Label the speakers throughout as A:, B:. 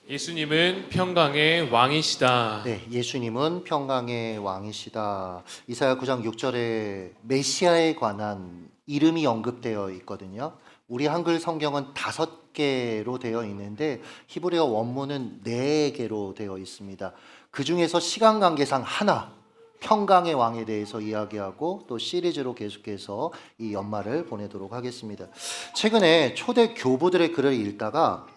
A: 예수님은 평강의 왕이시다.
B: 네, 예수님은 평강의 왕이시다. 이사야 9장 6절에 메시아에 관한 이름이 언급되어 있거든요. 우리 한글 성경은 5개로 되어 있는데 히브리어 원문은 4개로 되어 있습니다. 그 중에서 시간 관계상 하나, 평강의 왕에 대해서 이야기하고 또 시리즈로 계속해서 이 연말을 보내도록 하겠습니다. 최근에 초대 교부들의 글을 읽다가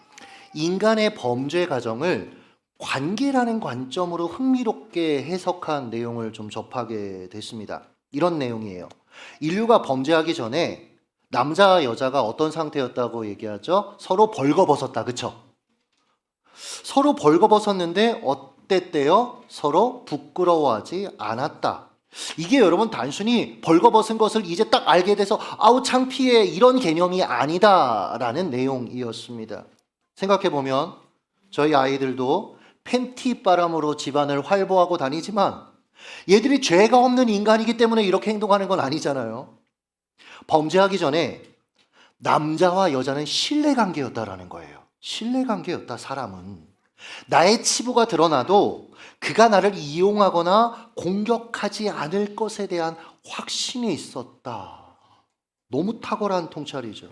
B: 인간의 범죄 과정을 관계라는 관점으로 흥미롭게 해석한 내용을 좀 접하게 됐습니다. 이런 내용이에요. 인류가 범죄하기 전에 남자와 여자가 어떤 상태였다고 얘기하죠? 서로 벌거벗었다, 그쵸? 서로 벌거벗었는데 어땠대요? 서로 부끄러워하지 않았다. 이게 여러분 단순히 벌거벗은 것을 이제 딱 알게 돼서 아우 창피해 이런 개념이 아니다라는 내용이었습니다. 생각해보면 저희 아이들도 팬티 바람으로 집안을 활보하고 다니지만 얘들이 죄가 없는 인간이기 때문에 이렇게 행동하는 건 아니잖아요. 범죄하기 전에 남자와 여자는 신뢰관계였다라는 거예요. 신뢰관계였다, 사람은. 나의 치부가 드러나도 그가 나를 이용하거나 공격하지 않을 것에 대한 확신이 있었다. 너무 탁월한 통찰이죠.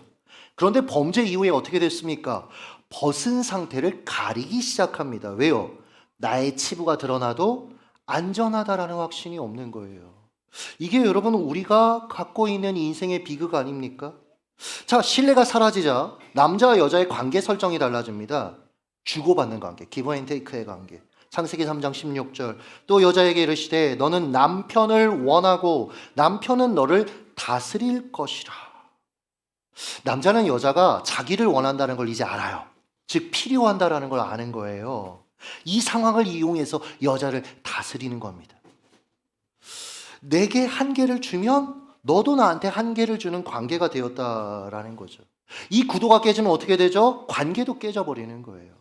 B: 그런데 범죄 이후에 어떻게 됐습니까? 벗은 상태를 가리기 시작합니다. 왜요? 나의 치부가 드러나도 안전하다라는 확신이 없는 거예요. 이게 여러분 우리가 갖고 있는 인생의 비극 아닙니까? 자, 신뢰가 사라지자 남자와 여자의 관계 설정이 달라집니다. 주고받는 관계, 기브 앤 테이크의 관계. 창세기 3장 16절 또 여자에게 이르시되 너는 남편을 원하고 남편은 너를 다스릴 것이라. 남자는 여자가 자기를 원한다는 걸 이제 알아요. 즉 필요한다라는 걸 아는 거예요. 이 상황을 이용해서 여자를 다스리는 겁니다. 내게 한계를 주면 너도 나한테 한계를 주는 관계가 되었다라는 거죠. 이 구도가 깨지면 어떻게 되죠? 관계도 깨져버리는 거예요.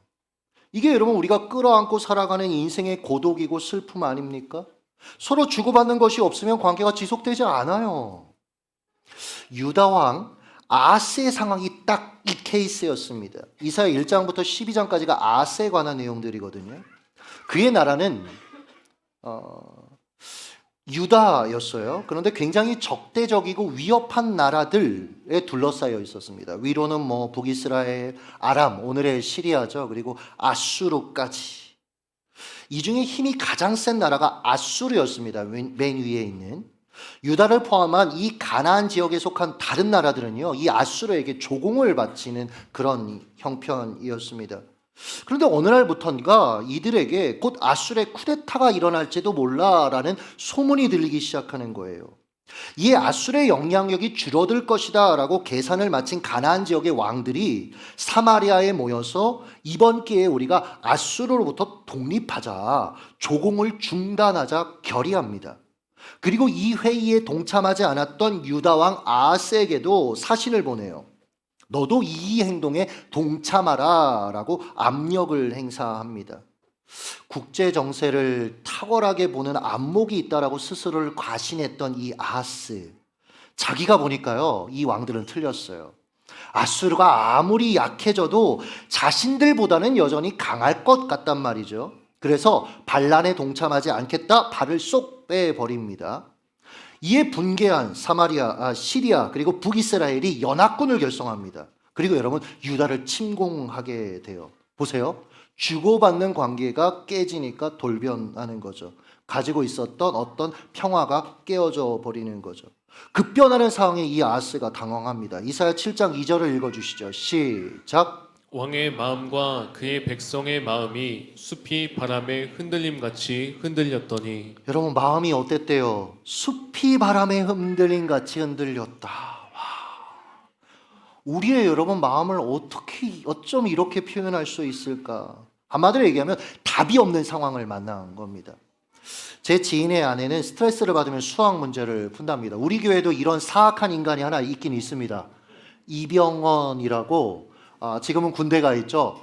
B: 이게 여러분 우리가 끌어안고 살아가는 인생의 고독이고 슬픔 아닙니까? 서로 주고받는 것이 없으면 관계가 지속되지 않아요. 유다 왕 아하스의 상황이 딱 이 케이스였습니다. 이사야 1장부터 12장까지가 아하스에 관한 내용들이거든요. 그의 나라는 유다였어요. 그런데 굉장히 적대적이고 위협한 나라들에 둘러싸여 있었습니다. 위로는 뭐 북이스라엘, 아람, 오늘의 시리아죠. 그리고 아수르까지. 이 중에 힘이 가장 센 나라가 아수르였습니다. 맨 위에 있는. 유다를 포함한 이 가나안 지역에 속한 다른 나라들은요, 이 아수르에게 조공을 바치는 그런 형편이었습니다. 그런데 어느 날부터인가 이들에게 곧 아수르의 쿠데타가 일어날지도 몰라라는 소문이 들리기 시작하는 거예요. 이에 아수르의 영향력이 줄어들 것이다 라고 계산을 마친 가나안 지역의 왕들이 사마리아에 모여서 이번 기회에 우리가 아수르로부터 독립하자, 조공을 중단하자 결의합니다. 그리고 이 회의에 동참하지 않았던 유다 왕 아하스에게도 사신을 보내요. 너도 이 행동에 동참하라 라고 압력을 행사합니다. 국제 정세를 탁월하게 보는 안목이 있다라고 스스로를 과신했던 이 아하스, 자기가 보니까요 이 왕들은 틀렸어요. 아수르가 아무리 약해져도 자신들보다는 여전히 강할 것 같단 말이죠. 그래서 반란에 동참하지 않겠다, 발을 쏙 빼버립니다. 이에 분개한 시리아 그리고 북이스라엘이 연합군을 결성합니다. 그리고 여러분 유다를 침공하게 돼요. 보세요. 주고받는 관계가 깨지니까 돌변하는 거죠. 가지고 있었던 어떤 평화가 깨어져 버리는 거죠. 급변하는 상황에 이 아하스가 당황합니다. 이사야 7장 2절을 읽어주시죠. 시작.
A: 왕의 마음과 그의 백성의 마음이 숲이 바람에 흔들림같이 흔들렸더니.
B: 여러분 마음이 어땠대요? 숲이 바람에 흔들림 같이 흔들렸다. 와. 우리의 여러분 마음을 어쩜 이렇게 표현할 수 있을까? 한마디로 얘기하면 답이 없는 상황을 만난 겁니다. 제 지인의 아내는 스트레스를 받으면 수학 문제를 푼답니다. 우리 교회도 이런 사악한 인간이 하나 있긴 있습니다. 이병헌이라고, 지금은 군대 가 있죠.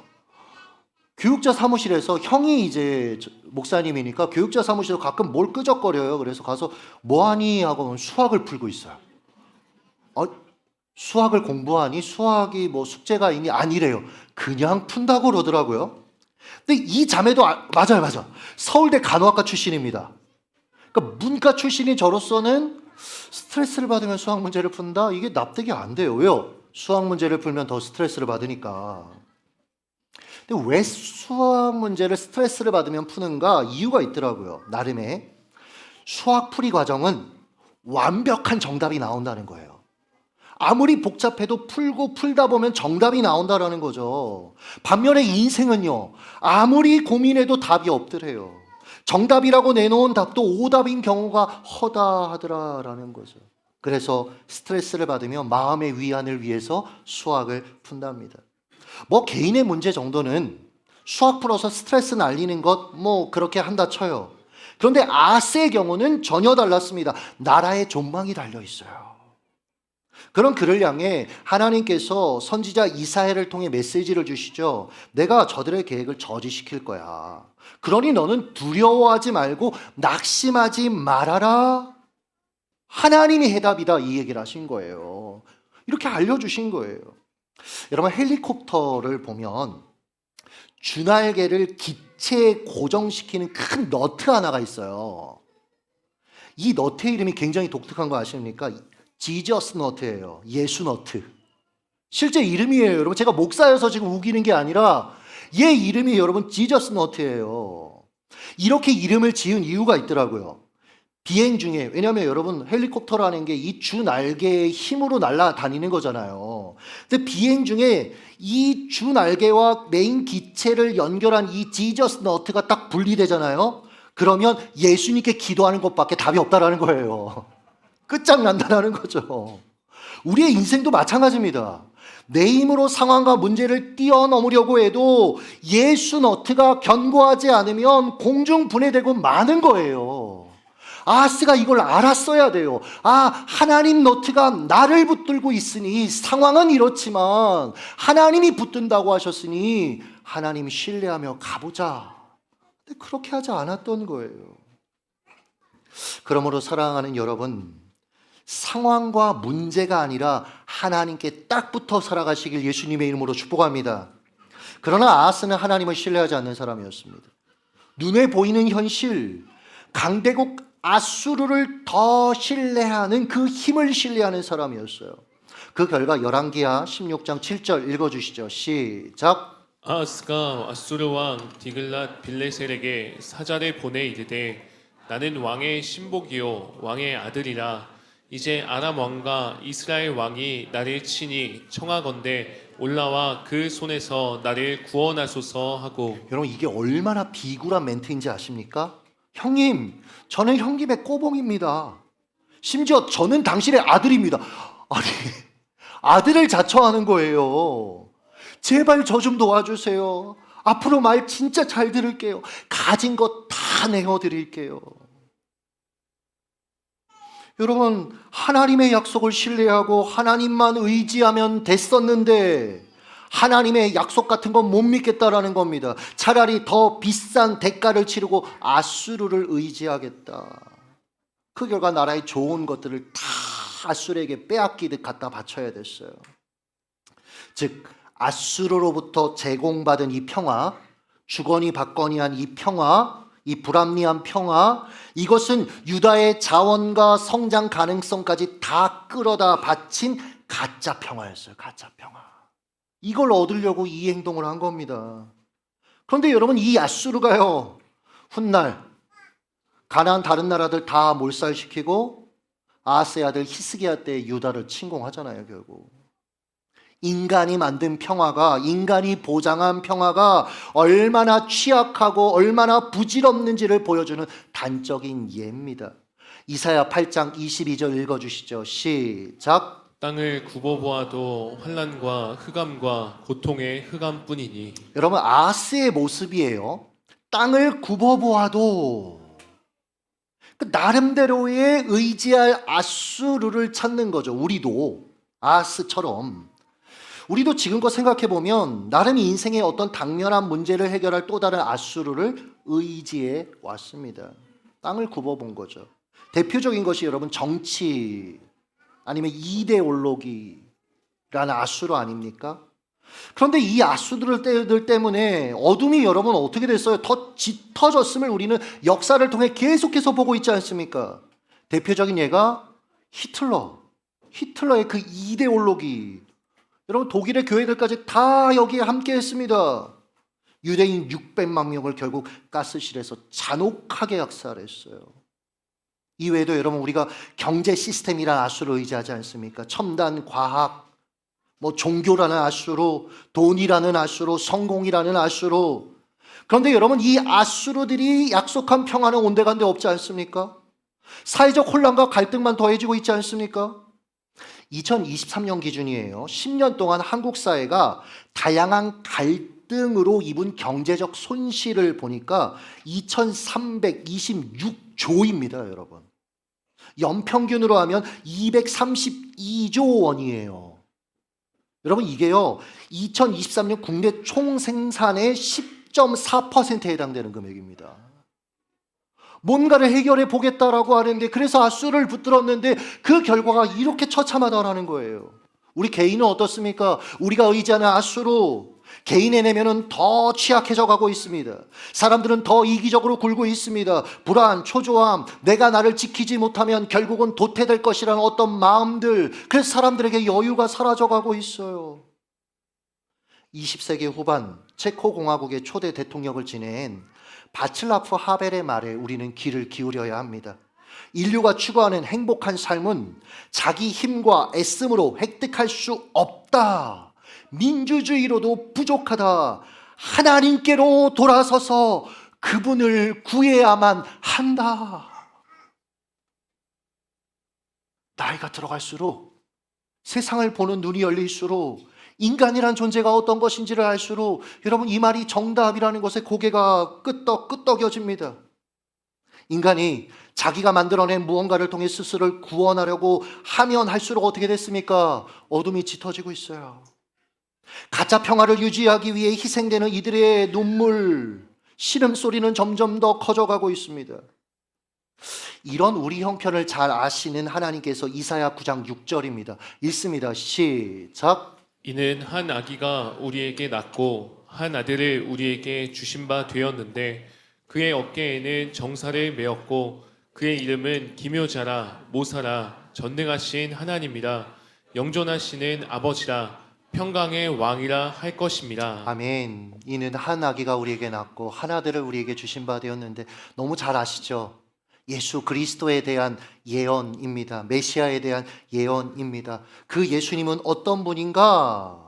B: 교육자 사무실에서 형이 이제 목사님이니까 교육자 사무실에서 가끔 뭘 끄적거려요. 그래서 가서 뭐하니 하고 수학을 풀고 있어요. 수학을 공부하니? 수학이 뭐 숙제가 있니? 아니래요. 그냥 푼다고 그러더라고요. 근데 이 자매도 맞아요. 서울대 간호학과 출신입니다. 그러니까 문과 출신인 저로서는 스트레스를 받으면 수학 문제를 푼다? 이게 납득이 안 돼요. 왜요? 수학 문제를 풀면 더 스트레스를 받으니까. 근데 왜 수학 문제를 스트레스를 받으면 푸는가? 이유가 있더라고요. 나름의. 수학 풀이 과정은 완벽한 정답이 나온다는 거예요. 아무리 복잡해도 풀고 풀다 보면 정답이 나온다라는 거죠. 반면에 인생은요, 아무리 고민해도 답이 없더래요. 정답이라고 내놓은 답도 오답인 경우가 허다하더라라는 거죠. 그래서 스트레스를 받으면 마음의 위안을 위해서 수학을 푼답니다. 뭐 개인의 문제 정도는 수학 풀어서 스트레스 날리는 것 뭐 그렇게 한다 쳐요. 그런데 아스의 경우는 전혀 달랐습니다. 나라의 존망이 달려 있어요. 그런 그를 향해 하나님께서 선지자 이사야를 통해 메시지를 주시죠. 내가 저들의 계획을 저지시킬 거야. 그러니 너는 두려워하지 말고 낙심하지 말아라. 하나님이 해답이다, 이 얘기를 하신 거예요. 이렇게 알려주신 거예요. 여러분, 헬리콥터를 보면 주날개를 기체에 고정시키는 큰 너트 하나가 있어요. 이 너트의 이름이 굉장히 독특한 거 아십니까? 지저스 너트예요. 예수 너트. 실제 이름이에요. 여러분, 제가 목사여서 지금 우기는 게 아니라 얘 이름이 여러분 지저스 너트예요. 이렇게 이름을 지은 이유가 있더라고요. 비행 중에, 왜냐하면 여러분 헬리콥터라는 게 이 주 날개의 힘으로 날아다니는 거잖아요. 근데 비행 중에 이 주 날개와 메인 기체를 연결한 이 지저스 너트가 딱 분리되잖아요. 그러면 예수님께 기도하는 것밖에 답이 없다라는 거예요. 끝장난다라는 거죠. 우리의 인생도 마찬가지입니다. 내 힘으로 상황과 문제를 뛰어넘으려고 해도 예수 너트가 견고하지 않으면 공중분해되고 마는 거예요. 아스가 이걸 알았어야 돼요. 하나님 너트가 나를 붙들고 있으니 상황은 이렇지만 하나님이 붙든다고 하셨으니 하나님 신뢰하며 가보자. 근데 그렇게 하지 않았던 거예요. 그러므로 사랑하는 여러분, 상황과 문제가 아니라 하나님께 딱 붙어 살아가시길 예수님의 이름으로 축복합니다. 그러나 아하스는 하나님을 신뢰하지 않는 사람이었습니다. 눈에 보이는 현실, 강대국 아수르를 더 신뢰하는 그 힘을 신뢰하는 사람이었어요. 그 결과 열왕기하 16장 7절 읽어주시죠. 시작.
A: 아하스가 아수르 왕 디글랏 빌레셀에게 사자를 보내 이르되 나는 왕의 신복이요 왕의 아들이라 이제 아람 왕과 이스라엘 왕이 나를 치니 청하건대 올라와 그 손에서 나를 구원하소서 하고.
B: 여러분, 이게 얼마나 비굴한 멘트인지 아십니까? 형님, 저는 형님의 꼬봉입니다. 심지어 저는 당신의 아들입니다. 아니, 아들을 자처하는 거예요. 제발 저 좀 도와주세요. 앞으로 말 진짜 잘 들을게요. 가진 것 다 내어드릴게요. 여러분, 하나님의 약속을 신뢰하고 하나님만 의지하면 됐었는데 하나님의 약속 같은 건 못 믿겠다라는 겁니다. 차라리 더 비싼 대가를 치르고 아수르를 의지하겠다. 그 결과 나라의 좋은 것들을 다 아수르에게 빼앗기듯 갖다 바쳐야 됐어요. 즉 아수르로부터 제공받은 이 평화, 주거니 받거니 한 이 평화, 이 불합리한 평화, 이것은 유다의 자원과 성장 가능성까지 다 끌어다 바친 가짜 평화였어요. 가짜 평화. 이걸 얻으려고 이 행동을 한 겁니다. 그런데 여러분, 이 아수르가요, 훗날 가나안 다른 나라들 다 몰살시키고 아하스의 아들 히스기야 때 유다를 침공하잖아요. 결국 인간이 만든 평화가, 인간이 보장한 평화가 얼마나 취약하고 얼마나 부질없는지를 보여주는 단적인 예입니다. 이사야 8장 22절 읽어주시죠. 시작.
A: 땅을 굽어보아도 환난과 흑암과 고통의 흑암뿐이니.
B: 여러분, 아하스의 모습이에요. 땅을 굽어보아도 나름대로의 의지할 아수르를 찾는 거죠. 우리도 아하스처럼 우리도 지금껏 생각해보면 나름 인생의 어떤 당면한 문제를 해결할 또 다른 아수르를 의지해 왔습니다. 땅을 굽어본 거죠. 대표적인 것이 여러분 정치 아니면 이데올로기라는 아수르 아닙니까? 그런데 이 들 때문에 어둠이 여러분 어떻게 됐어요? 더 짙어졌음을 우리는 역사를 통해 계속해서 보고 있지 않습니까? 대표적인 예가 히틀러의 그 이데올로기. 여러분 독일의 교회들까지 다 여기에 함께 했습니다. 유대인 600만 명을 결국 가스실에서 잔혹하게 약살했어요. 이외에도 여러분 우리가 경제 시스템이라는 아수를 의지하지 않습니까? 첨단 과학, 종교라는 아수로, 돈이라는 아수로, 성공이라는 아수로. 그런데 여러분 이 아수르들이 약속한 평화는 온데간데 없지 않습니까? 사회적 혼란과 갈등만 더해지고 있지 않습니까? 2023년 기준이에요. 10년 동안 한국 사회가 다양한 갈등으로 입은 경제적 손실을 보니까 2326조입니다, 여러분. 연평균으로 하면 232조 원이에요. 여러분 이게요 2023년 국내 총생산의 10.4%에 해당되는 금액입니다. 뭔가를 해결해 보겠다라고 하는데 그래서 아수를 붙들었는데 그 결과가 이렇게 처참하다라는 거예요. 우리 개인은 어떻습니까? 우리가 의지하는 아수로 개인의 내면은 더 취약해져 가고 있습니다. 사람들은 더 이기적으로 굴고 있습니다. 불안, 초조함, 내가 나를 지키지 못하면 결국은 도태될 것이라는 어떤 마음들, 그래서 사람들에게 여유가 사라져 가고 있어요. 20세기 후반 체코 공화국의 초대 대통령을 지낸 바칠라프 하벨의 말에 우리는 귀를 기울여야 합니다. 인류가 추구하는 행복한 삶은 자기 힘과 애씀으로 획득할 수 없다. 민주주의로도 부족하다. 하나님께로 돌아서서 그분을 구해야만 한다. 나이가 들어갈수록 세상을 보는 눈이 열릴수록 인간이란 존재가 어떤 것인지를 알수록 여러분 이 말이 정답이라는 것에 고개가 끄덕여집니다. 인간이 자기가 만들어낸 무언가를 통해 스스로를 구원하려고 하면 할수록 어떻게 됐습니까? 어둠이 짙어지고 있어요. 가짜 평화를 유지하기 위해 희생되는 이들의 눈물, 신음소리는 점점 더 커져가고 있습니다. 이런 우리 형편을 잘 아시는 하나님께서 이사야 9장 6절입니다. 읽습니다. 시작.
A: 이는 한 아기가 우리에게 낳고 한 아들을 우리에게 주신 바 되었는데 그의 어깨에는 정사를 메었고 그의 이름은 기묘자라 모사라 전능하신 하나님이라 영존하시는 아버지라 평강의 왕이라 할 것입니다.
B: 아멘. 이는 한 아기가 우리에게 낳고 한 아들을 우리에게 주신 바 되었는데 너무 잘 아시죠? 예수 그리스도에 대한 예언입니다. 메시아에 대한 예언입니다. 그 예수님은 어떤 분인가?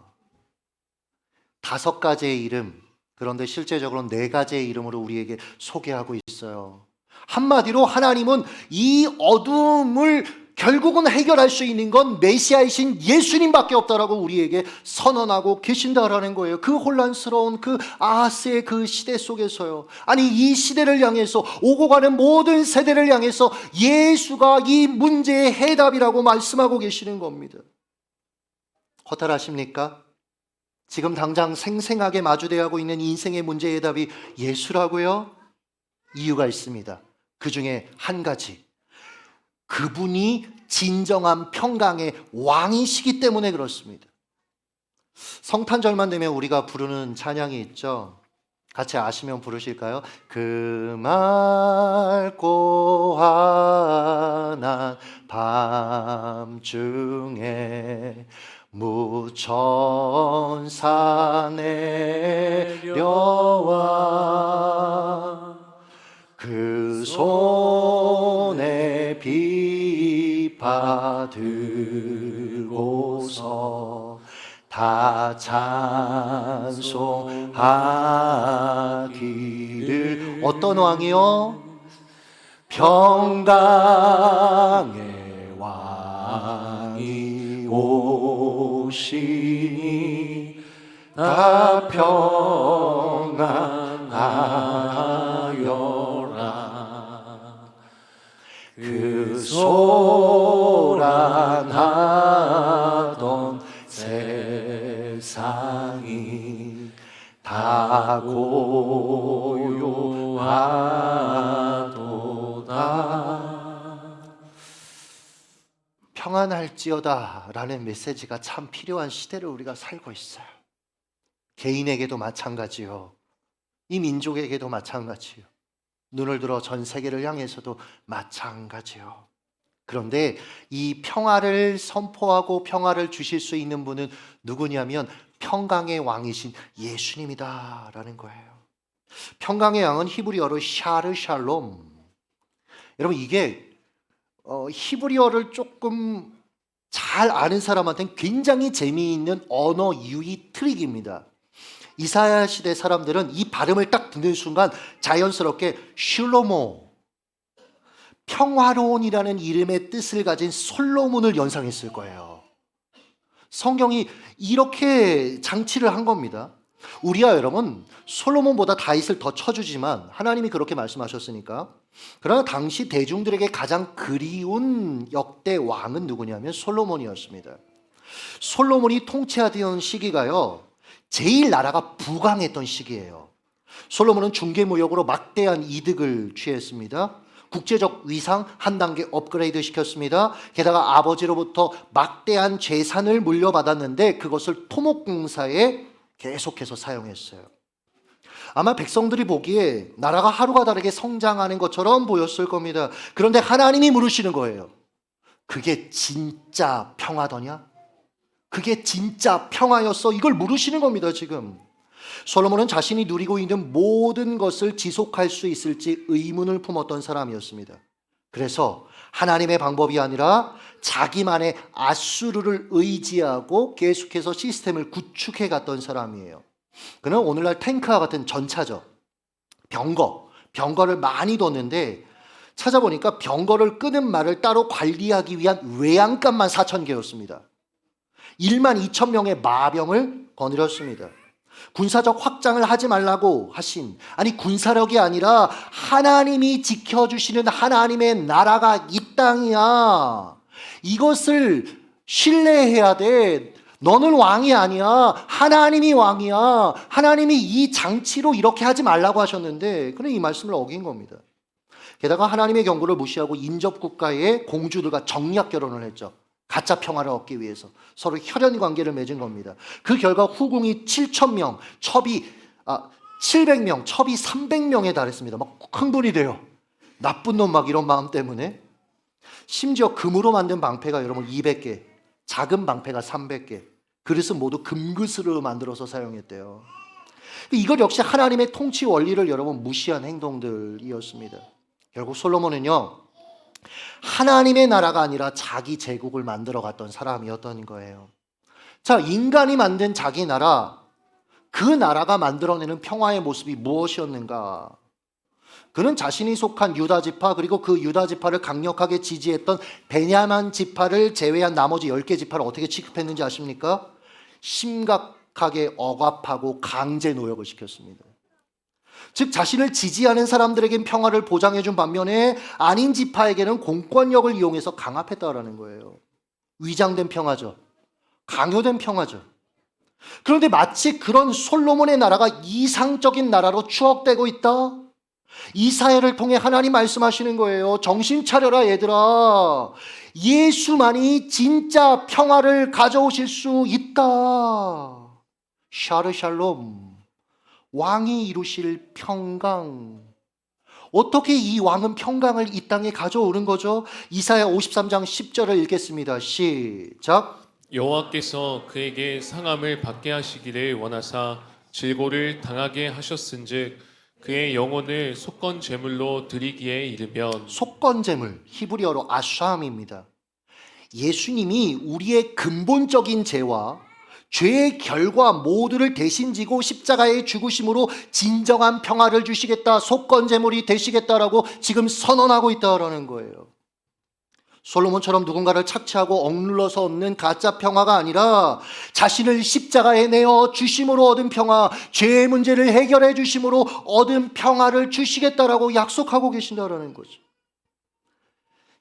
B: 5가지의 이름, 그런데 실제적으로는 4가지의 이름으로 우리에게 소개하고 있어요. 한마디로 하나님은 이 어둠을 결국은 해결할 수 있는 건 메시아이신 예수님밖에 없다라고 우리에게 선언하고 계신다라는 거예요. 그 혼란스러운 그 아하스의 그 시대 속에서요. 아니 이 시대를 향해서 오고 가는 모든 세대를 향해서 예수가 이 문제의 해답이라고 말씀하고 계시는 겁니다. 허탈하십니까? 지금 당장 생생하게 마주대하고 있는 인생의 문제의 해답이 예수라고요? 이유가 있습니다. 그 중에 한 가지. 그분이 진정한 평강의 왕이시기 때문에 그렇습니다. 성탄절만 되면 우리가 부르는 찬양이 있죠. 같이 아시면 부르실까요? 그 맑고 환한 밤중에 무천사 내려와 그 손에 비 받들고서 다 찬송하기를. 어떤 왕이요? 평강의 왕이 오시니 다 평안하여라. 그 소란하던 세상이 다 고요하도다. 평안할지어다 라는 메시지가 참 필요한 시대를 우리가 살고 있어요. 개인에게도 마찬가지요. 이 민족에게도 마찬가지요. 눈을 들어 전 세계를 향해서도 마찬가지요. 그런데 이 평화를 선포하고 평화를 주실 수 있는 분은 누구냐면 평강의 왕이신 예수님이다라는 거예요. 평강의 왕은 히브리어로 샤르 샬롬. 여러분 이게 히브리어를 조금 잘 아는 사람한테는 굉장히 재미있는 언어 유희 트릭입니다. 이사야 시대 사람들은 이 발음을 딱 듣는 순간 자연스럽게 슐로모, 평화로운이라는 이름의 뜻을 가진 솔로몬을 연상했을 거예요. 성경이 이렇게 장치를 한 겁니다. 우리야 여러분 솔로몬보다 다윗을 더 쳐주지만 하나님이 그렇게 말씀하셨으니까. 그러나 당시 대중들에게 가장 그리운 역대 왕은 누구냐면 솔로몬이었습니다. 솔로몬이 통치하던 시기가요 제일 나라가 부강했던 시기예요. 솔로몬은 중개무역으로 막대한 이득을 취했습니다. 국제적 위상 한 단계 업그레이드 시켰습니다. 게다가 아버지로부터 막대한 재산을 물려받았는데 그것을 토목공사에 계속해서 사용했어요. 아마 백성들이 보기에 나라가 하루가 다르게 성장하는 것처럼 보였을 겁니다. 그런데 하나님이 물으시는 거예요. 그게 진짜 평화더냐? 그게 진짜 평화였어? 이걸 물으시는 겁니다, 지금. 솔로몬은 자신이 누리고 있는 모든 것을 지속할 수 있을지 의문을 품었던 사람이었습니다. 그래서 하나님의 방법이 아니라 자기만의 아수르를 의지하고 계속해서 시스템을 구축해 갔던 사람이에요. 그는 오늘날 탱크와 같은 전차죠. 병거를 많이 뒀는데 찾아보니까 병거를 끄는 말을 따로 관리하기 위한 외양간만 4,000개였습니다. 1만 2천 명의 마병을 거느렸습니다. 군사적 확장을 하지 말라고 하신, 아니 군사력이 아니라 하나님이 지켜주시는 하나님의 나라가 이 땅이야. 이것을 신뢰해야 돼. 너는 왕이 아니야. 하나님이 왕이야. 하나님이 이 장치로 이렇게 하지 말라고 하셨는데 그는 이 말씀을 어긴 겁니다. 게다가 하나님의 경고를 무시하고 인접국가의 공주들과 정략 결혼을 했죠. 가짜 평화를 얻기 위해서 서로 혈연 관계를 맺은 겁니다. 그 결과 후궁이 7,000명, 첩이 700명, 첩이 300명에 달했습니다. 막 흥분이 돼요. 나쁜 놈 막 이런 마음 때문에. 심지어 금으로 만든 방패가 여러분 200개, 작은 방패가 300개, 그릇은 모두 금그릇으로 만들어서 사용했대요. 이것 역시 하나님의 통치 원리를 여러분 무시한 행동들이었습니다. 결국 솔로몬은요 하나님의 나라가 아니라 자기 제국을 만들어 갔던 사람이었던 거예요. 자, 인간이 만든 자기 나라, 그 나라가 만들어내는 평화의 모습이 무엇이었는가? 그는 자신이 속한 유다 지파 그리고 그 유다 지파를 강력하게 지지했던 베냐민 지파를 제외한 나머지 10개 지파를 어떻게 취급했는지 아십니까? 심각하게 억압하고 강제 노역을 시켰습니다. 즉 자신을 지지하는 사람들에겐 평화를 보장해 준 반면에 아닌 지파에게는 공권력을 이용해서 강압했다라는 거예요. 위장된 평화죠. 강요된 평화죠. 그런데 마치 그런 솔로몬의 나라가 이상적인 나라로 추억되고 있다. 이사야를 통해 하나님 말씀하시는 거예요. 정신 차려라 얘들아. 예수만이 진짜 평화를 가져오실 수 있다. 샤르 샬롬. 왕이 이루실 평강. 어떻게 이 왕은 평강을 이 땅에 가져오는 거죠? 이사야 53장 10절을 읽겠습니다. 시작.
A: 여호와께서 그에게 상함을 받게 하시기를 원하사 질고를 당하게 하셨은즉 그의 영혼을 속건 제물로 드리기에 이르면.
B: 속건 제물, 히브리어로 아샴입니다. 예수님이 우리의 근본적인 죄와 죄의 결과 모두를 대신 지고 십자가의 죽으심으로 진정한 평화를 주시겠다, 속건 제물이 되시겠다라고 지금 선언하고 있다라는 거예요. 솔로몬처럼 누군가를 착취하고 억눌러서 얻는 가짜 평화가 아니라 자신을 십자가에 내어 주심으로 얻은 평화, 죄의 문제를 해결해 주심으로 얻은 평화를 주시겠다라고 약속하고 계신다라는 거죠.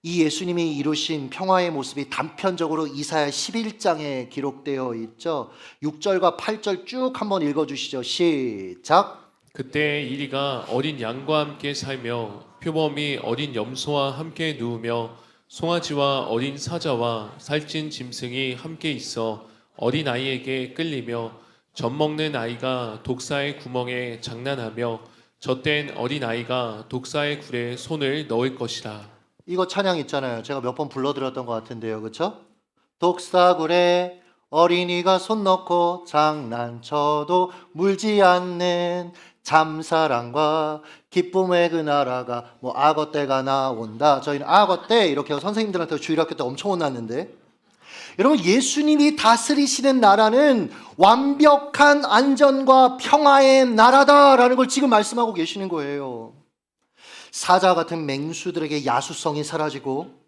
B: 이 예수님이 이루신 평화의 모습이 단편적으로 이사야 11장에 기록되어 있죠. 6절과 8절 쭉 한번 읽어주시죠. 시작.
A: 그때 이리가 어린 양과 함께 살며 표범이 어린 염소와 함께 누우며 송아지와 어린 사자와 살찐 짐승이 함께 있어 어린 아이에게 끌리며 젖 먹는 아이가 독사의 구멍에 장난하며 젖된 어린 아이가 독사의 굴에 손을 넣을 것이라.
B: 이거 찬양 있잖아요. 제가 몇 번 불러드렸던 것 같은데요. 그렇죠? 독사굴에 어린이가 손 넣고 장난쳐도 물지 않는 잠사랑과 기쁨의 그 나라가 뭐 악어 때가 나온다. 저희는 악어 때 이렇게 선생님들한테 주일학교 때 엄청 혼났는데, 여러분 예수님이 다스리시는 나라는 완벽한 안전과 평화의 나라다라는 걸 지금 말씀하고 계시는 거예요. 사자 같은 맹수들에게 야수성이 사라지고,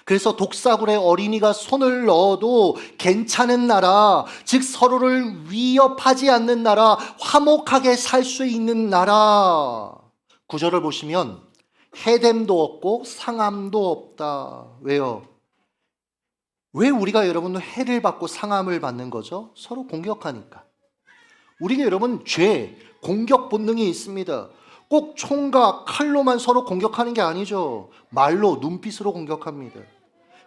B: 그래서 독사굴에 어린이가 손을 넣어도 괜찮은 나라, 즉 서로를 위협하지 않는 나라, 화목하게 살 수 있는 나라. 구절을 보시면 해됨도 없고 상함도 없다. 왜요? 왜 우리가 여러분 해를 받고 상함을 받는 거죠? 서로 공격하니까. 우리가 여러분 죄, 공격 본능이 있습니다. 꼭 총과 칼로만 서로 공격하는 게 아니죠. 말로, 눈빛으로 공격합니다.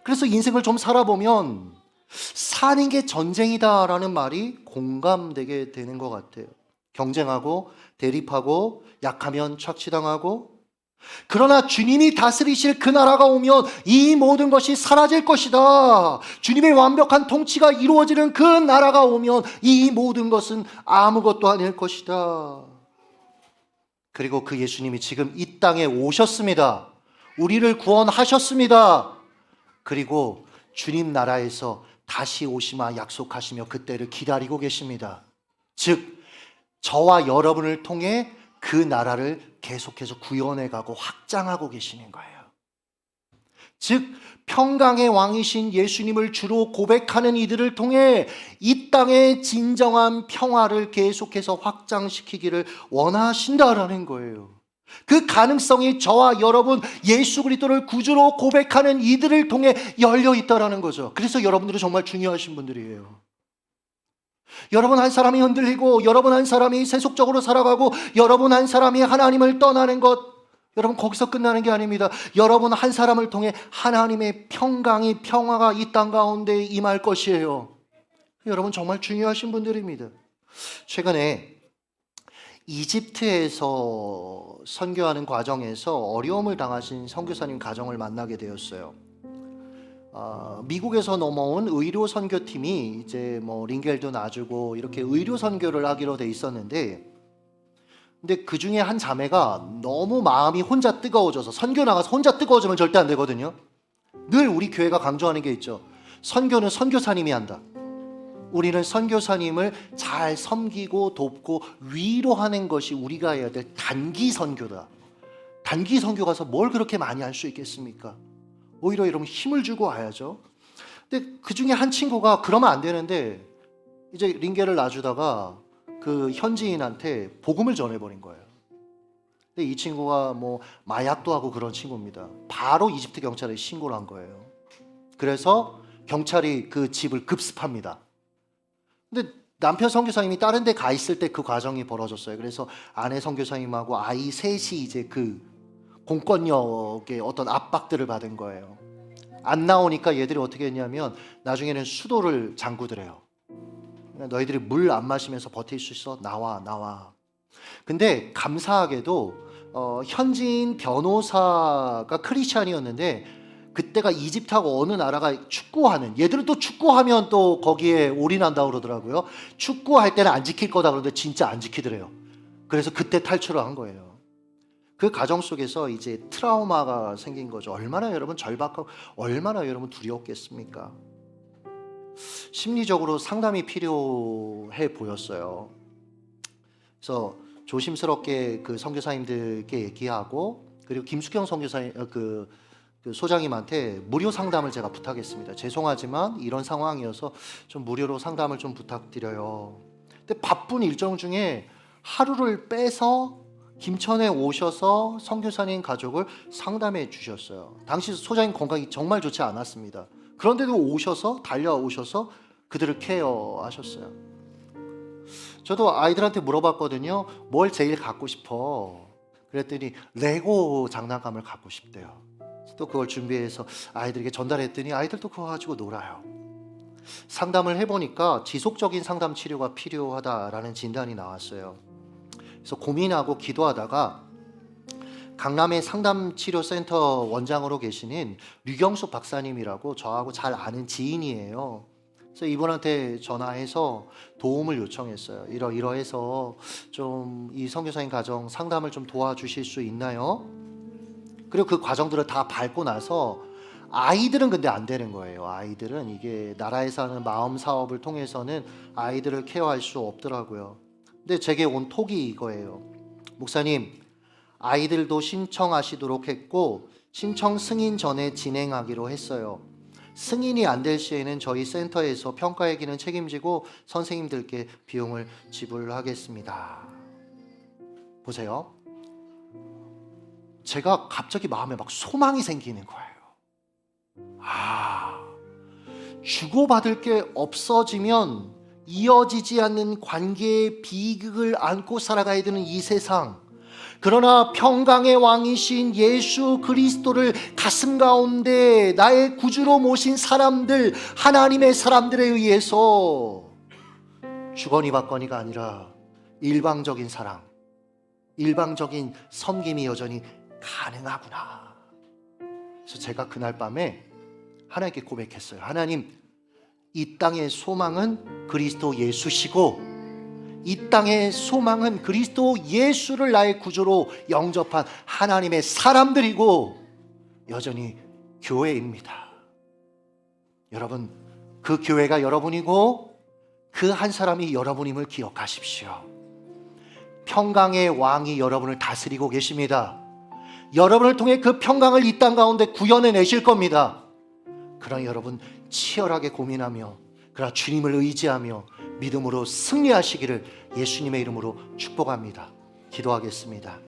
B: 그래서 인생을 좀 살아보면 사는 게 전쟁이다라는 말이 공감되게 되는 것 같아요. 경쟁하고 대립하고 약하면 착취당하고, 그러나 주님이 다스리실 그 나라가 오면 이 모든 것이 사라질 것이다. 주님의 완벽한 통치가 이루어지는 그 나라가 오면 이 모든 것은 아무것도 아닐 것이다. 그리고 그 예수님이 지금 이 땅에 오셨습니다. 우리를 구원하셨습니다. 그리고 주님 나라에서 다시 오시마 약속하시며 그때를 기다리고 계십니다. 즉 저와 여러분을 통해 그 나라를 계속해서 구현해 가고 확장하고 계시는 거예요. 즉 평강의 왕이신 예수님을 주로 고백하는 이들을 통해 이 땅의 진정한 평화를 계속해서 확장시키기를 원하신다라는 거예요. 그 가능성이 저와 여러분 예수 그리스도를 구주로 고백하는 이들을 통해 열려 있다라는 거죠. 그래서 여러분들은 정말 중요하신 분들이에요. 여러분 한 사람이 흔들리고, 여러분 한 사람이 세속적으로 살아가고, 여러분 한 사람이 하나님을 떠나는 것, 여러분 거기서 끝나는 게 아닙니다. 여러분 한 사람을 통해 하나님의 평강이, 평화가 이 땅 가운데 임할 것이에요. 여러분 정말 중요하신 분들입니다. 최근에 이집트에서 선교하는 과정에서 어려움을 당하신 선교사님 가정을 만나게 되었어요. 미국에서 넘어온 의료 선교팀이 이제 뭐 링겔도 놔주고 이렇게 의료 선교를 하기로 돼 있었는데, 근데 그 중에 한 자매가 너무 마음이 혼자 뜨거워져서, 선교 나가서 혼자 뜨거워지면 절대 안 되거든요. 늘 우리 교회가 강조하는 게 있죠. 선교는 선교사님이 한다. 우리는 선교사님을 잘 섬기고 돕고 위로하는 것이 우리가 해야 될 단기 선교다. 단기 선교 가서 뭘 그렇게 많이 할 수 있겠습니까? 오히려 여러분 힘을 주고 와야죠. 근데 그 중에 한 친구가 그러면 안 되는데 이제 링겔을 놔주다가 그 현지인한테 복음을 전해버린 거예요. 근데 이 친구가 뭐 마약도 하고 그런 친구입니다. 바로 이집트 경찰에 신고를 한 거예요. 그래서 경찰이 그 집을 급습합니다. 근데 남편 선교사님이 다른 데 가 있을 때 그 과정이 벌어졌어요. 그래서 아내 선교사님하고 아이 셋이 이제 그 공권력의 어떤 압박들을 받은 거예요. 안 나오니까 얘들이 어떻게 했냐면 나중에는 수도를 잠그더래요. 너희들이 물 안 마시면서 버틸 수 있어? 나와. 근데 감사하게도 현지인 변호사가 크리스찬이었는데, 그때가 이집트하고 어느 나라가 축구하는, 얘들은 또 축구하면 또 거기에 올인한다고 그러더라고요. 축구할 때는 안 지킬 거다 그러는데 진짜 안 지키더래요. 그래서 그때 탈출을 한 거예요. 그 과정 속에서 이제 트라우마가 생긴 거죠. 얼마나 여러분 절박하고 얼마나 여러분 두려웠겠습니까? 심리적으로 상담이 필요해 보였어요. 그래서 조심스럽게 그 선교사님들께 얘기하고, 그리고 김숙경 선교사님 그 소장님한테 무료 상담을 제가 부탁했습니다. 죄송하지만 이런 상황이어서 좀 무료로 상담을 좀 부탁드려요. 근데 바쁜 일정 중에 하루를 빼서 김천에 오셔서 선교사님 가족을 상담해 주셨어요. 당시 소장님 건강이 정말 좋지 않았습니다. 그런데도 오셔서, 달려오셔서 그들을 케어하셨어요. 저도 아이들한테 물어봤거든요. 뭘 제일 갖고 싶어? 그랬더니 레고 장난감을 갖고 싶대요. 또 그걸 준비해서 아이들에게 전달했더니 아이들도 그거 가지고 놀아요. 상담을 해보니까 지속적인 상담 치료가 필요하다라는 진단이 나왔어요. 그래서 고민하고 기도하다가 강남의 상담치료센터 원장으로 계시는 류경수 박사님이라고 저하고 잘 아는 지인이에요. 그래서 이분한테 전화해서 도움을 요청했어요. 이러해서 좀 이 선교사님 가정 상담을 좀 도와주실 수 있나요? 그리고 그 과정들을 다 밟고 나서 아이들은 근데 안 되는 거예요. 아이들은 이게 나라에서 하는 마음 사업을 통해서는 아이들을 케어할 수 없더라고요. 근데 제게 온 톡이 이거예요. 목사님, 아이들도 신청하시도록 했고 신청 승인 전에 진행하기로 했어요. 승인이 안 될 시에는 저희 센터에서 평가회기는 책임지고 선생님들께 비용을 지불하겠습니다. 보세요. 제가 갑자기 마음에 막 소망이 생기는 거예요. 주고받을 게 없어지면 이어지지 않는 관계의 비극을 안고 살아가야 되는 이 세상. 그러나 평강의 왕이신 예수 그리스도를 가슴 가운데 나의 구주로 모신 사람들, 하나님의 사람들에 의해서 주거니 받거니가 아니라 일방적인 사랑, 일방적인 섬김이 여전히 가능하구나. 그래서 제가 그날 밤에 하나님께 고백했어요. 하나님, 이 땅의 소망은 그리스도 예수시고 이 땅의 소망은 그리스도 예수를 나의 구주로 영접한 하나님의 사람들이고 여전히 교회입니다. 여러분, 그 교회가 여러분이고 그 한 사람이 여러분임을 기억하십시오. 평강의 왕이 여러분을 다스리고 계십니다. 여러분을 통해 그 평강을 이 땅 가운데 구현해 내실 겁니다. 그러나 여러분 치열하게 고민하며 그러나 주님을 의지하며 믿음으로 승리하시기를 예수님의 이름으로 축복합니다. 기도하겠습니다.